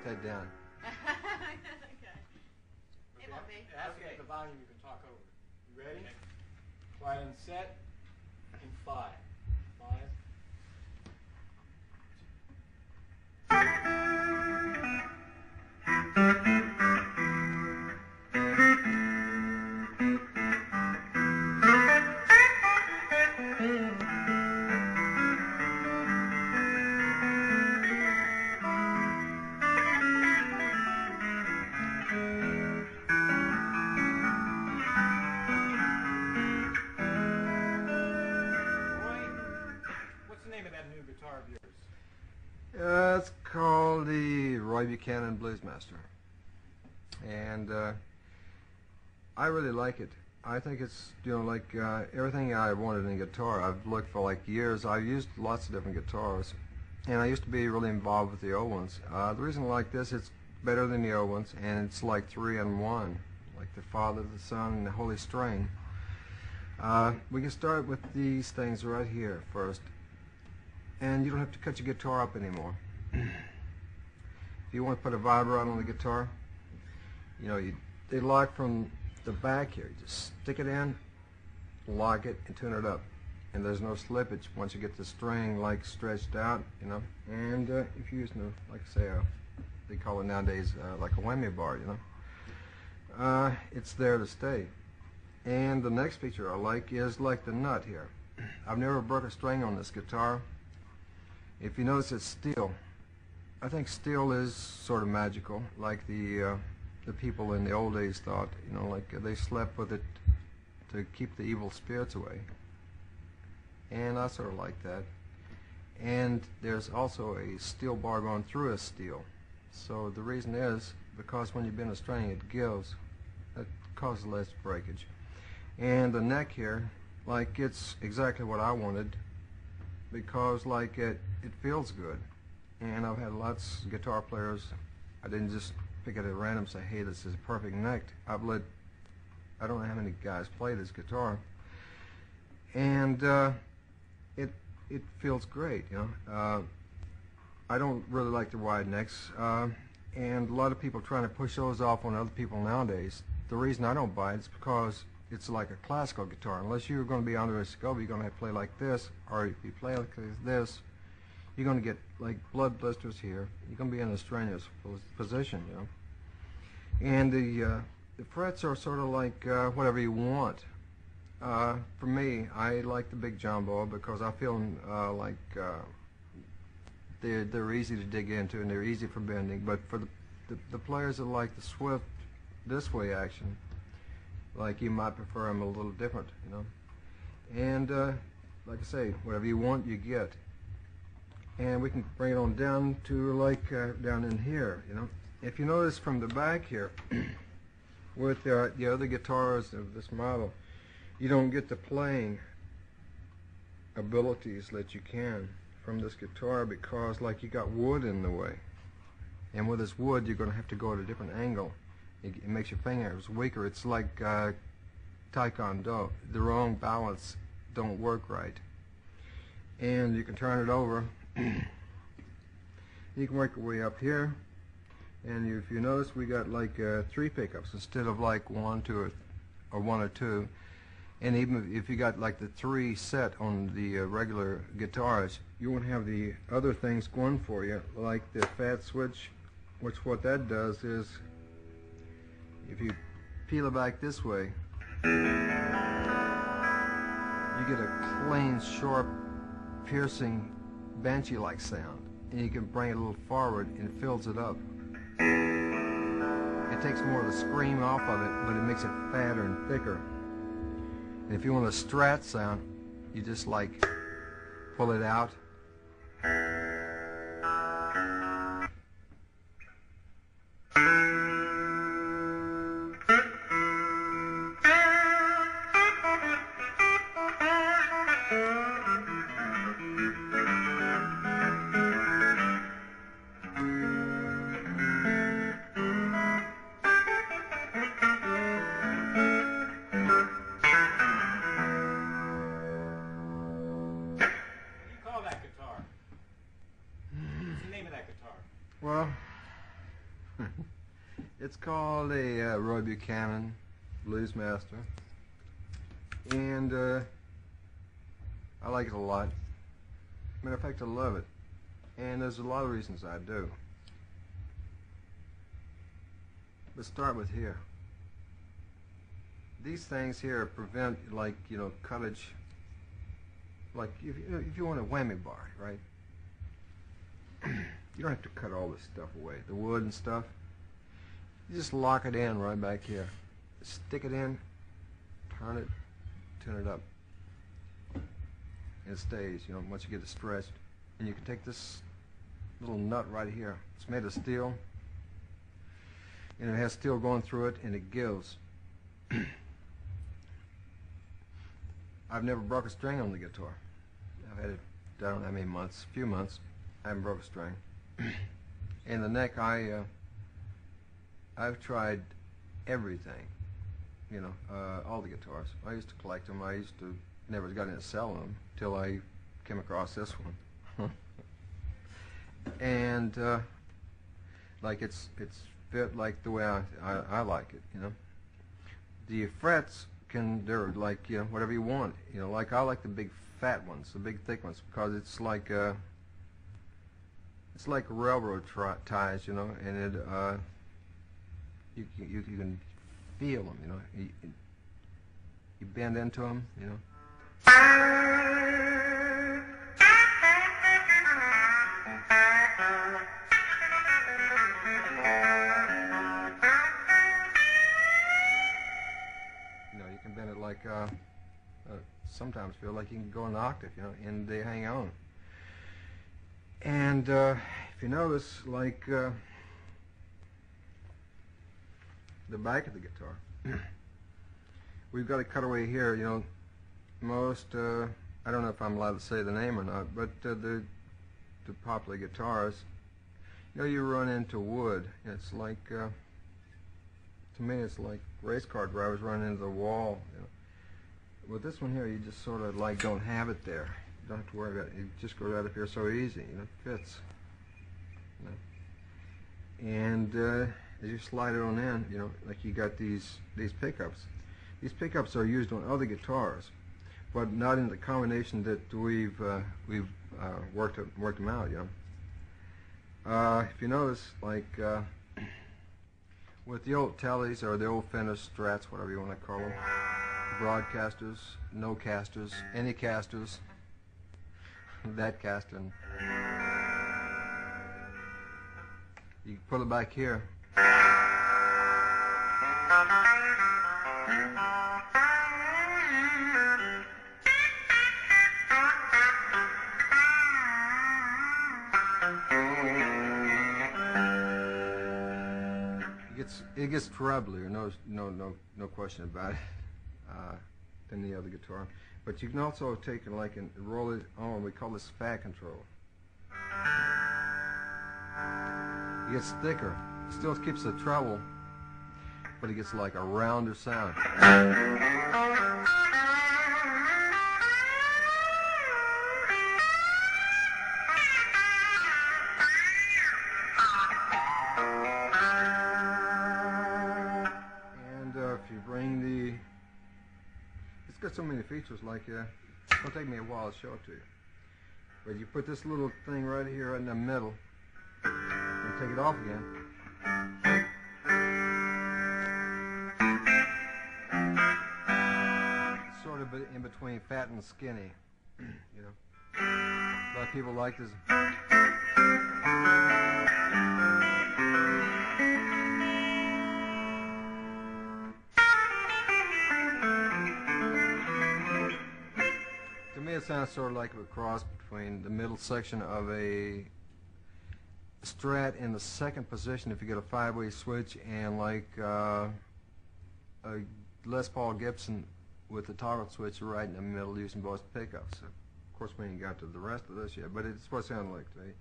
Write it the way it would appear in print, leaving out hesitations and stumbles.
that down. Okay. It won't be. Okay. The volume you can talk over. You ready? Okay. Quiet and set. In 5. 5. It's called the Buchanan Bluesmaster, and I really like it. I think it's, you know, like everything I wanted in guitar. I've looked for like years. I've used lots of different guitars, and I used to be really involved with the old ones. The reason I like this, it's better than the old ones, and it's like 3 in 1, like the Father, the Son, and the Holy String. We can start with these things right here first. And you don't have to cut your guitar up anymore. If you want to put a vibrato on the guitar, you know, they lock from the back here. You just stick it in, lock it, and tune it up. And there's no slippage once you get the string like stretched out, you know. And if you use, like I say, they call it nowadays like a whammy bar, you know. It's there to stay. And the next feature I like is like the nut here. I've never broke a string on this guitar. If you notice, it's steel. I think steel is sort of magical, like the people in the old days thought. You know, like they slept with it to keep the evil spirits away. And I sort of like that. And there's also a steel bar going through a steel. So the reason is because when you bend a string, it gives. That causes less breakage. And the neck here, like it's exactly what I wanted, because like it feels good. And I've had lots of guitar players. I didn't just pick it at random and say, hey, this is a perfect neck. I don't know how many guys play this guitar, and it feels great, you know. I don't really like the wide necks, and a lot of people trying to push those off on other people nowadays. The reason I don't buy it is because it's like a classical guitar. Unless you're going to be under a scope, you're going to have to play like this, or if you play like this, you're going to get like blood blisters here. You're going to be in a strenuous position, you know. And the frets are sort of like whatever you want. For me, I like the big jumbo because I feel like they're easy to dig into and they're easy for bending. But for the players that like the swift this way action, like you might prefer them a little different, you know. And like I say, whatever you want, you get. And we can bring it on down to like down in here, you know. If you notice from the back here, with the other guitars of this model, you don't get the playing abilities that you can from this guitar because like you got wood in the way. And with this wood, you're going to have to go at a different angle. It makes your fingers weaker. It's like taekwondo. The wrong balance don't work right. And you can turn it over. You can work your way up here. And if you notice, we got like 3 pickups instead of like 1, 2, or 1 or 2. And even if you got like the 3 set on the regular guitars, you won't have the other things going for you, like the fat switch, which what that does is, if you peel it back this way, you get a clean, sharp, piercing, banshee-like sound. And you can bring it a little forward and it fills it up. It takes more of the scream off of it, but it makes it fatter and thicker. And if you want a strat sound, you just like pull it out. Well, It's called a Roy Buchanan Bluesmaster, and I like it a lot. Matter of fact, I love it, and there's a lot of reasons I do. Let's start with here. These things here prevent, like, cuttage. Like if you want a whammy bar, right? You don't have to cut all this stuff away, the wood and stuff. You just lock it in right back here. Stick it in, turn it up. And it stays, once you get it stretched. And you can take this little nut right here. It's made of steel. And it has steel going through it, and it gives. I've never broke a string on the guitar. I've had it, I don't know how many months, a few months. I haven't broke a string. And the neck, I've tried everything, all the guitars. I used to collect them. I never got into selling them till I came across this one. And like it's fit like the way I like it, The frets they're like whatever you want, like I like the big fat ones, the big thick ones, because it's like railroad ties, and it you can feel them, you bend into them, you can bend it like sometimes feel like you can go an octave, and they hang on. And if you notice, like the back of the guitar, we've got a cutaway here. Most I don't know if I'm allowed to say the name or not, but the popular guitars, you run into wood. It's like to me, it's like race car drivers running into the wall. With this one here, you just sort of like don't have it there. You don't have to worry about it. You just go right up here so easy. It fits. And as you slide it on in, like you got these pickups. These pickups are used on other guitars, but not in the combination that we've worked them out. If you notice, like with the old Tellys or the old Fender Strats, whatever you want to call them, broadcasters, no casters, any casters, that caster, you put it back here. It gets trebly, no question about it, than the other guitar. But you can also take it like and roll it on. We call this fat control. It gets thicker. It still keeps the treble, but it gets like a rounder sound. If you bring it's got so many features, like it'll take me a while to show it to you. But you put this little thing right here in the middle and take it off again. It's sort of in between fat and skinny, A lot of people like this. To me, it sounds sort of like a cross between the middle section of a Strat in the second position, if you get a 5-way switch, and like a Les Paul Gibson with the toggle switch right in the middle using both pickups. Of course, we ain't got to the rest of this yet, but it's what it sounded like to me.